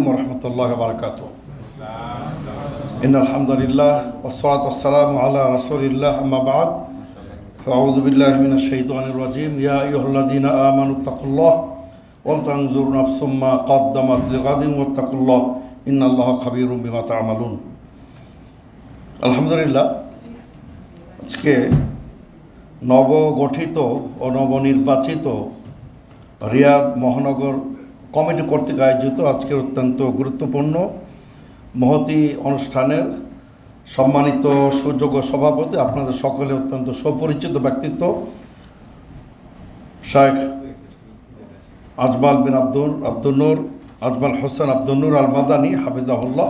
ওয়া রাহমাতুল্লাহি ওয়া বারাকাতুহু। ইন্নাল হামদুলিল্লাহ ওয়াসসালাতু ওয়াসসালামু আলা রাসূলিল্লাহ আম্মা বা'দ। ফাআউযু বিল্লাহি মিনাশ শাইতানির রাজীম। ইয়া আইয়ুহাল্লাযীনা আমানুত্তাকুল্লাহ ওয়াল তানজুর নাফসুম মা কদ্দামাত লিগাদিন ওয়াত্তাকুল্লাহ ইন্নাল্লাহা খাবীরুম বিমা তা'মালুন। আলহামদুলিল্লাহ, আজকে নবগঠিত ও নবনির্বাচিত রিয়াদ মহানগর কমিটি কর্তৃক আয়োজিত আজকের অত্যন্ত গুরুত্বপূর্ণ মহতী অনুষ্ঠানের সম্মানিত সুযোগ্য সভাপতি, আপনাদের সকলে অত্যন্ত সুপরিচিত ব্যক্তিত্ব শেখ আজমাল বিন আব্দুল নূর আজমাল হোসেন আব্দুল নূর আল মাদানী হাফিজাহুল্লাহ।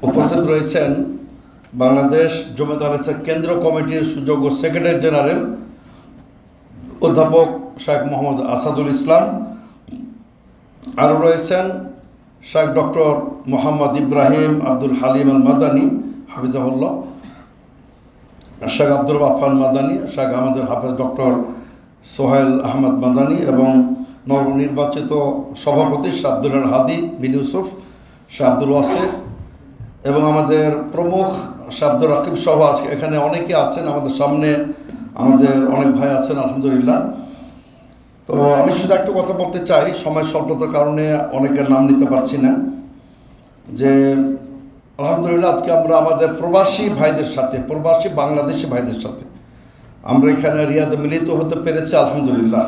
উপস্থিত রয়েছেন বাংলাদেশ জমিয়ত আহলে কেন্দ্রীয় কমিটির সুযোগ্য সেক্রেটারি জেনারেল অধ্যাপক শেখ মোহাম্মদ আসাদুল ইসলাম। আরও রয়েছেন শেখ ডক্টর মোহাম্মদ ইব্রাহিম আব্দুল হালিম আল মাদানী হাফিজাহুল্লাহ, শেখ আব্দুল বাফান মাদানী, শেখ আমাদের হাফেজ ডক্টর সোহেল আহমদ মাদানী এবং নবনির্বাচিত সভাপতি শেখ আব্দুল হাদি বিন ইউসুফ, শেখ আব্দুল ওয়াসে এবং আমাদের প্রমুখ শেখ আব্দুল রাকিব সহ আজকে এখানে অনেকে আছেন। আমাদের সামনে আমাদের অনেক ভাই আছেন আলহামদুলিল্লাহ। তো আমি শুধু একটু কথা বলতে চাই, সময় স্বল্পতার কারণে অনেকের নাম নিতে পারছি না, যে আলহামদুলিল্লাহ আজকে আমরা আমাদের প্রবাসী ভাইদের সাথে, প্রবাসী বাংলাদেশি ভাইদের সাথে আমরা এখানে রিয়াদে মিলিত হতে পেরেছি আলহামদুলিল্লাহ।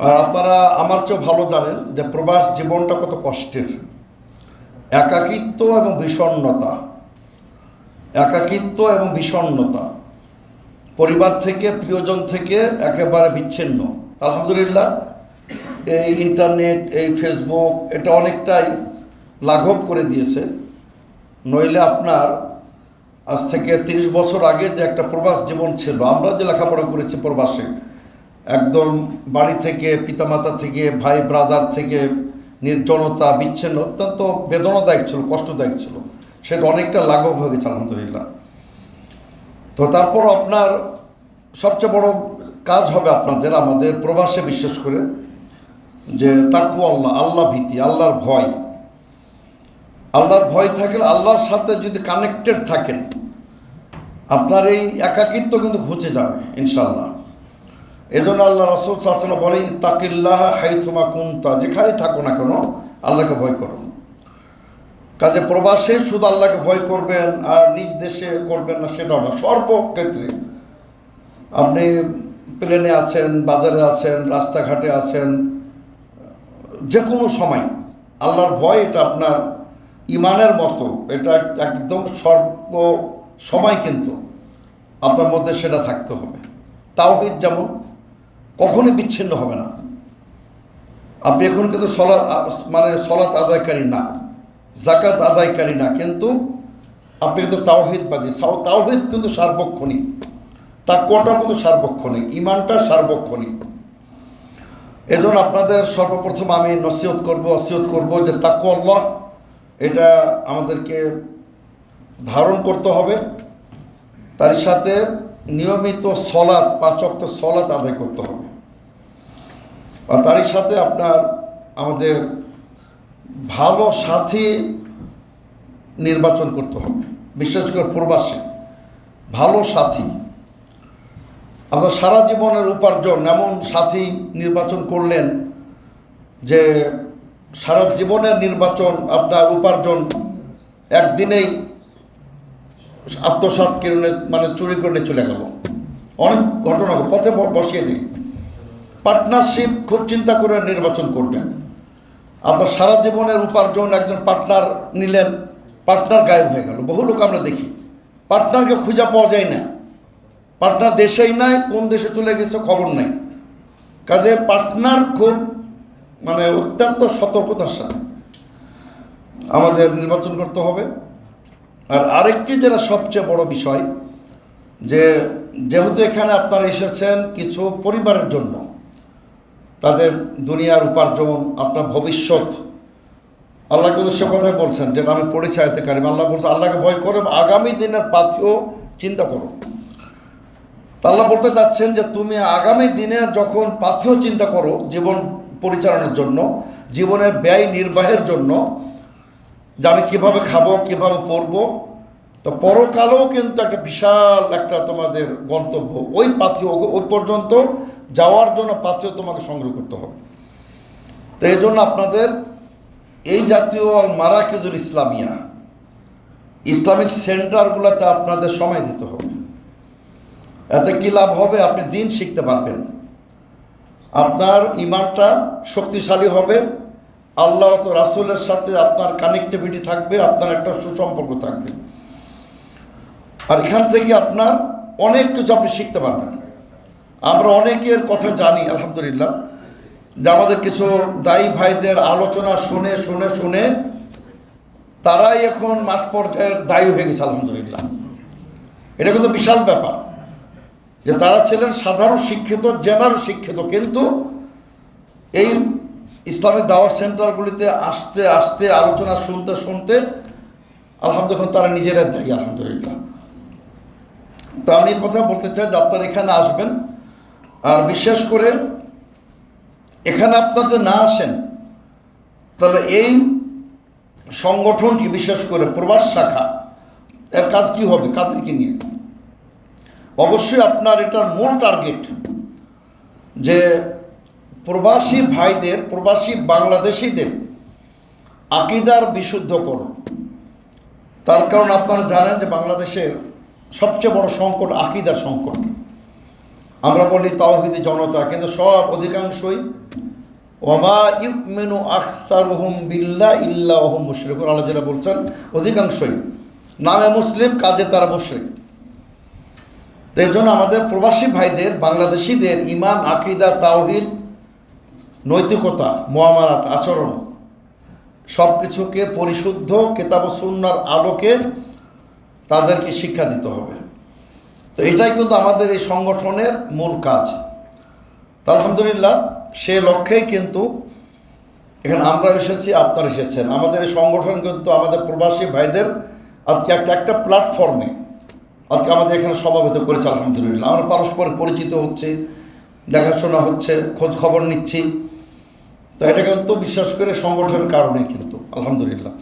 আর আপনারা আমার চেয়েও ভালো জানেন যে প্রবাস জীবনটা কত কষ্টের, একাকিত্ব এবং বিষণ্ণতা, একাকিত্ব এবং বিষণ্ণতা, পরিবার থেকে প্রিয়জন থেকে একেবারে বিচ্ছিন্ন। আলহামদুলিল্লাহ এই ইন্টারনেট, এই ফেসবুক এটা অনেকটাই লাঘব করে দিয়েছে। নইলে আপনার আজ থেকে 30 বছর আগে যে একটা প্রবাস জীবন ছিল, আমরা যে লেখাপড়া করেছি প্রবাসে, একদম বাড়ি থেকে, পিতামাতা থেকে, ভাই ব্রাদার থেকে নির্জনতা, বিচ্ছিন্ন, অত্যন্ত বেদনাদায়ক ছিল, কষ্টদায়ক ছিল, সেটা অনেকটা লাঘব হয়ে গেছে আলহামদুলিল্লাহ। তো তারপর আপনার সবচেয়ে বড় কাজ হবে আপনাদের, আমাদের প্রবাসে বিশেষ করে, যে তাকওয়া আল্লাহ, আল্লাহ ভীতি, আল্লাহর ভয়। আল্লাহর ভয় থাকলে, আল্লাহর সাথে যদি কানেক্টেড থাকেন, আপনার এই একাকিত্ব কিন্তু ঘুচে যাবে ইনশাআল্লাহ। এজন্য আল্লাহ রাসূল সাল্লাল্লাহু আলাইহি ওয়াসাল্লাম বলেন ইত্তাকিল্লাহ হাইথুমা কুনতা, যেখানে থাকো না কেন আল্লাহকে ভয় করো। কাজে প্রবাসে শুধু আল্লাহকে ভয় করবেন আর নিজ দেশে করবেন না সেটাও না, সর্বক্ষেত্রে আপনি প্লেনে আছেন, বাজারে আছেন, রাস্তাঘাটে আছেন, যে কোনো সময় আল্লাহর ভয় এটা আপনার ইমানের মতো, এটা একদম সর্ব সময় কিন্তু আপনার মধ্যে সেটা থাকতে হবে। তাওহীদ যেমন কখনই বিচ্ছিন্ন হবে না। আপনি এখন কিন্তু সলাত আদায়কারী না, যাকাত আদায়কারী না, কিন্তু আপনি কিন্তু তাওহীদবাদী। তাওহীদ কিন্তু সার্বক্ষণিক, তাকওয়াটা কিন্তু সার্বক্ষণিক, ইমানটা সার্বক্ষণিক। এজন্য আপনাদের সর্বপ্রথম আমি ওসিয়ত করব যে তাকওয়া আল্লাহ এটা আমাদেরকে ধারণ করতে হবে। তারই সাথে নিয়মিত সলাত, 5 ওয়াক্ত সলাত আদায় করতে হবে। আর তারই সাথে আপনার আমাদের ভালো সাথী নির্বাচন করতে হবে, বিশেষ করে প্রবাসে ভালো সাথী। আপনার সারা জীবনের উপার্জন এমন সাথী নির্বাচন করলেন যে সারা জীবনের নির্বাচন, আপনার উপার্জন একদিনেই আত্মসাৎ করে চুরি করে চলে গেল। অনেক ঘটনা পথে বসিয়ে দিই। পার্টনারশিপ খুব চিন্তা করে নির্বাচন করবেন। আপনার সারা জীবনের উপার্জন, একজন পার্টনার নিলেন, পার্টনার গায়েব হয়ে গেল। বহু লোক আমরা দেখি পার্টনারকে খুঁজে পাওয়া যায় না, পার্টনার দেশেই নাই, কোন দেশে চলে গেছে খবর নাই। কাজে পার্টনার খুব অত্যন্ত সতর্কতার সাথে আমাদের নির্বাচন করতে হবে। আর আরেকটি যেটা সবচেয়ে বড় বিষয়, যেহেতু এখানে আপনারা এসেছেন কিছু পরিবারের জন্য, তাদের দুনিয়ার উপার্জন, আপনার ভবিষ্যৎ, আল্লাহ কিন্তু সে কথাই বলছেন, যেটা আমি পড়েছি আয়াতে কারিমে। আল্লাহ বলছে আল্লাহকে ভয় করো, আগামী দিনের পাথেয় চিন্তা করো। আল্লাহ বলতে চাচ্ছেন যে তুমি আগামী দিনের যখন পাথেয় চিন্তা করো, জীবন পরিচালনার জন্য, জীবনের ব্যয় নির্বাহের জন্য, যে আমি কীভাবে খাবো, কীভাবে পরবো। তো পরকালেও কিন্তু একটা বিশাল একটা তোমাদের গন্তব্য, ওই পাথেয়, ওই পর্যন্ত যাওয়ার জন্য পাথেয় তোমাকে সংগ্রহ করতে হবে। তো এই জন্য আপনাদের এই জাতীয় মারাকিজুল ইসলামিয়া, ইসলামিক সেন্টারগুলোতে আপনাদের সময় দিতে হবে। এতে কী লাভ হবে? আপনি দিন শিখতে পারবেন, আপনার ইমানটা শক্তিশালী হবে, আল্লাহ তো রাসূলের সাথে আপনার কানেক্টিভিটি থাকবে, আপনার একটা সুসম্পর্ক থাকবে। আর এখান থেকে আপনার অনেক কিছু আপনি শিখতে পারবেন। আমরা অনেকের কথা জানি আলহামদুলিল্লাহ, যে আমাদের কিছু দায়ী ভাইদের আলোচনা শুনে শুনে শুনে তারাই এখন মাঠ পর্যায়ের দায়ী হয়ে গেছে আলহামদুলিল্লাহ। এটা কিন্তু বিশাল ব্যাপার যে তারা ছিলেন সাধারণ শিক্ষিত, জেনারেল শিক্ষিত, কিন্তু এই ইসলামিক দাওয়াত সেন্টারগুলিতে আসতে আসতে আলোচনা শুনতে শুনতে আলহামদুলিল্লাহ তারা নিজেরা দায়ী আলহামদুলিল্লাহ। তো আমি কথা বলতে চাই যে আপনারা এখানে আসবেন, আর বিশেষ করে এখানে আপনার যদি না আসেন তাহলে এই সংগঠনটি, বিশেষ করে প্রবাস শাখা, এর কাজ কি হবে, কাদেরকে নিয়ে? অবশ্যই আপনার এটার মূল টার্গেট যে প্রবাসী ভাইদের, প্রবাসী বাংলাদেশিদের আকীদার বিশুদ্ধকরণ। তার কারণ আপনারা জানেন যে বাংলাদেশের সবচেয়ে বড় সংকট আকীদার সংকট। আমরা বলি তাওহীদি জনতা, কিন্তু সব অধিকাংশই ওয়ামা ইউমিনু আকসারুহুম বিল্লাহি ইল্লা ওয়াহুম মুশরিকুন, আল্লাহ যেটা বলছেন অধিকাংশই নামে মুসলিম, কাজে তারা মুশরিক। তো এই জন্য আমাদের প্রবাসী ভাইদের, বাংলাদেশিদের ঈমান, আকীদা, তাওহীদ, নৈতিকতা, মুআমালাত, আচরণ সব কিছুকে পরিশুদ্ধ কিতাব ও সুন্নাহর আলোকে তাদেরকে শিক্ষা দিতে হবে। তো এটাই কিন্তু আমাদের এই সংগঠনের মূল কাজ। তা আলহামদুলিল্লাহ সে লক্ষ্যেই কিন্তু এখানে আমরা এসেছি, আপনারা এসেছেন। আমাদের এই সংগঠন কিন্তু আমাদের প্রবাসী ভাইদের আজকে একটা প্ল্যাটফর্মে আজকে আমাদের এখানে সমাবেত করেছে আলহামদুলিল্লাহ। আমরা পারস্পরিক পরিচিত হচ্ছে, দেখাশোনা হচ্ছে, খোঁজ খবর নিচ্ছি। তো এটা কিন্তু বিশেষ করে সংগঠনের কারণে কিন্তু আলহামদুলিল্লাহ।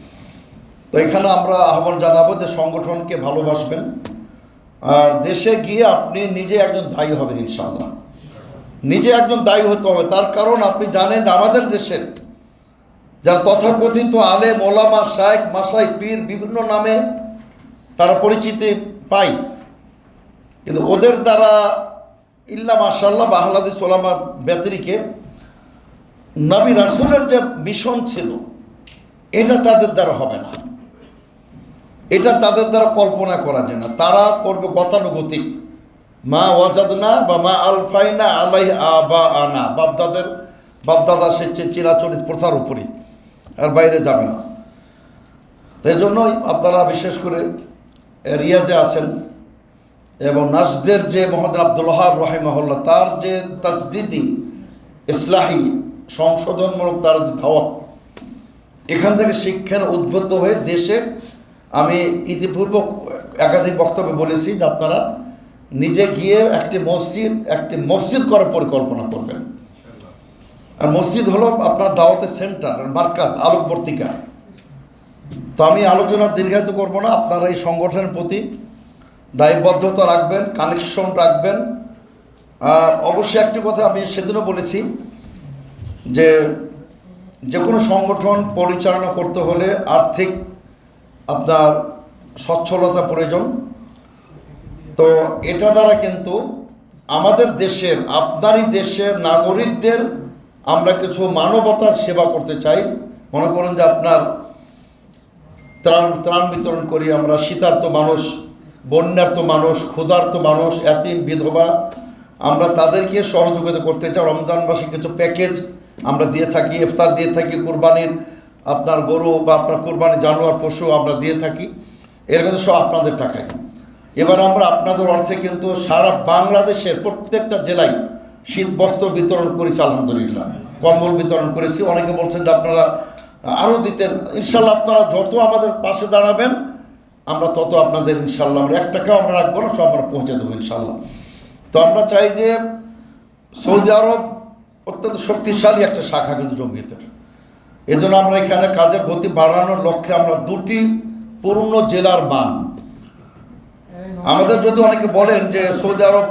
তো এখানে আমরা আহ্বান জানাবো যে সংগঠনকে ভালোবাসবেন, আর দেশে গিয়ে আপনি নিজে একজন দায়ী হবেন ইনশাআল্লাহ। নিজে একজন দায়ী হতে হবে। তার কারণ আপনি জানেন যে আমাদের দেশের যারা তথাকথিত আলেম, ওলামা, শায়েখ, মাসাই, পীর, বিভিন্ন নামে তারা পরিচিতি পায়, কিন্তু ওদের দ্বারা ইল্লা মাশাআল্লাহ বাংলাদেশ ওলামা ব্যতিরিকে নবী রাসূলের যে মিশন ছিল এটা তাদের দ্বারা হবে না, এটা তাদের দ্বারা কল্পনা করা যায় না। তারা করবে গতানুগতিক, মা ওয়াজাদনা বা মা আলফাইনা আলাই আবা আনা, বাপদাদার সে চিরাচরিত প্রথার উপরই, আর বাইরে যাবে না। তাই জন্যই আপনারা বিশেষ করে রিয়াদে আছেন এবং নাজদের যে মোহাম্মদ আব্দুল ওয়াহাব রাহিমাহুল্লাহ তার যে তাজদিদি ইসলাহি সংশোধনমূলক তার যে দাওয়াত, এখান থেকে শিক্ষার উদ্বুদ্ধ হয়ে দেশে, আমি ইতিপূর্বে একাধিক বক্তব্যে বলেছি যে আপনারা নিজে গিয়ে একটি মসজিদ করার পরিকল্পনা করবেন। আর মসজিদ হলো আপনার দাওয়াতের সেন্টার, মার্কাজ, আলোকবর্তিকা। তো আমি আলোচনা দীর্ঘায়িত করব না, আপনারা এই সংগঠনের প্রতি দায়বদ্ধতা রাখবেন, কানেকশন রাখবেন। আর অবশ্যই একটি কথা আমি সেদিনও বলেছি যে যে কোনো সংগঠন পরিচালনা করতে হলে আর্থিক আপনার সচ্ছলতা প্রয়োজন। তো এটা দ্বারা কিন্তু আমাদের দেশের, আপনারই দেশের নাগরিকদের আমরা কিছু মানবতার সেবা করতে চাই। মনে করেন যে আপনার ত্রাণ বিতরণ করি আমরা, শীতার্ত মানুষ, বন্যার্ত মানুষ, ক্ষুধার্ত মানুষ, এতিম, বিধবা, আমরা তাদেরকে সহযোগিতা করতে চাই। রমজান মাসে কিছু প্যাকেজ আমরা দিয়ে থাকি, ইফতার দিয়ে থাকি, কুরবানির আপনার গরু বা আপনার কুরবানি জানোয়ার পশু আমরা দিয়ে থাকি, এর কিন্তু সব আপনাদের টাকায়। এবার আমরা আপনাদের অর্থে কিন্তু সারা বাংলাদেশের প্রত্যেকটা জেলায় শীত বস্ত্র বিতরণ করেছি আলহামদুলিল্লাহ, কম্বল বিতরণ করেছি। অনেকে বলছেন যে আপনারা আরও দিতেন। ইনশাল্লাহ আপনারা যত আমাদের পাশে দাঁড়াবেন আমরা তত আপনাদের ইনশাল্লাহ আমরা 1 টাকাও আমরা রাখবো না, সব আমরা পৌঁছে দেবো ইনশাল্লাহ। তো আমরা চাই যে সৌদি আরব অত্যন্ত শক্তিশালী একটা শাখা কিন্তু জমিয়তের। এজন্য আমরা এখানে কাজের গতি বাড়ানোর লক্ষ্যে আমরা 2টি পূর্ণ জেলার মান, আমাদের যদি অনেকে বলেন যে সৌদি আরব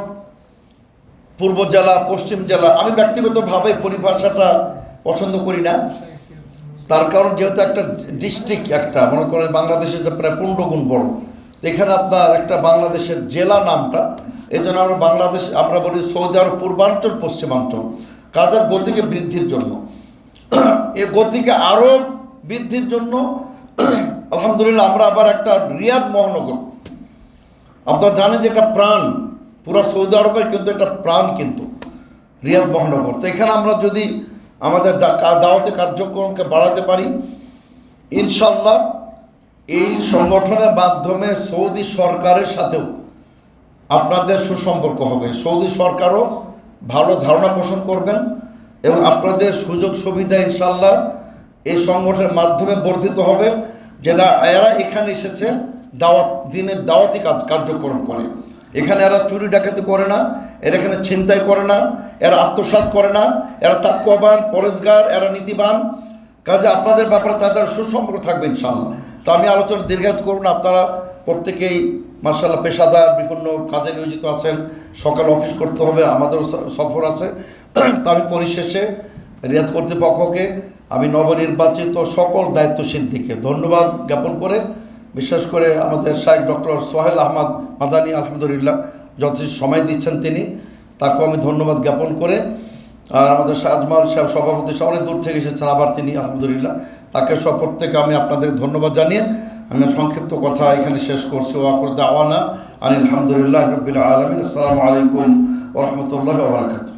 পূর্ব জেলা পশ্চিম জেলা, আমি ব্যক্তিগতভাবে পরিভাষাটা পছন্দ করি না। তার কারণ যেহেতু একটা ডিস্ট্রিক্ট, একটা মনে করেন বাংলাদেশের যে প্রায় 15 গুণ বড়, এখানে আপনার একটা বাংলাদেশের জেলা নামটা, এই জন্য আমরা বলি সৌদি আরব পূর্বাঞ্চল পশ্চিমাঞ্চল, কাজের গতিকে বৃদ্ধির জন্য, এই গতিকে আরও বৃদ্ধির জন্য আলহামদুলিল্লাহ আমরা আবার একটা রিয়াদ মহানগর, আপনারা জানেন যে একটা প্রাণ, পুরো সৌদি আরবের কিন্তু একটা প্রাণ কিন্তু রিয়াদ মহানগর। তো এখানে আমরা যদি আমাদের দাওয়াতি কার্যক্রমকে বাড়াতে পারি, ইনশাল্লাহ এই সংগঠনের মাধ্যমে সৌদি সরকারের সাথেও আপনাদের সুসম্পর্ক হবে, সৌদি সরকারও ভালো ধারণা পোষণ করবেন এবং আপনাদের সুযোগ সুবিধা ইনশাল্লাহ এই সংগঠনের মাধ্যমে বর্ধিত হবে, যেটা এরা এখানে এসেছে দিনের দাওয়াতি কার্যক্রম করে। এখানে এরা চুরি ডাকাতি করে না, এরা এখানে ছিনতাই করে না, এরা আত্মসাৎ করে না, এরা তাকওয়াবান, পরেজগার, এরা নীতিবান। কাজে আপনাদের ব্যাপারে তাদের সুসম্পর্ক থাকবে ইনশাআল্লাহ। তো আমি আলোচনা দীর্ঘায়িত করব না, আপনারা প্রত্যেকেই মাশাআল্লাহ পেশাদার, বিভিন্ন কাজে নিয়োজিত আছেন, সকাল অফিস করতে হবে, আমাদেরও সফর আছে। তো আমি পরিশেষে রিয়াদ কর্তৃপক্ষকে, আমি নবনির্বাচিত সকল দায়িত্বশীল থেকে ধন্যবাদ জ্ঞাপন করে, বিশেষ করে আমাদের শাইখ ডক্টর সোহেল আহমদ মাদানী আলহামদুলিল্লাহ যথেষ্ট সময় দিচ্ছেন, তিনি তাকেও আমি ধন্যবাদ জ্ঞাপন করে, আর আমাদের আজমাল সাহেব সভাপতি অনেক দূর থেকে এসেছেন, আবার তিনি আলহামদুলিল্লাহ, তাকে সব প্রত্যেকে আমি আপনাদের ধন্যবাদ জানিয়ে আমি সংক্ষিপ্ত কথা এখানে শেষ করছি। ওয়াকুর দাওয়ানা আনিল হামদুলিল্লাহি রাব্বিল আলামিন। আসসালামু আলাইকুম ওয়া রাহমাতুল্লাহি ওয়া বারাকাতুহু।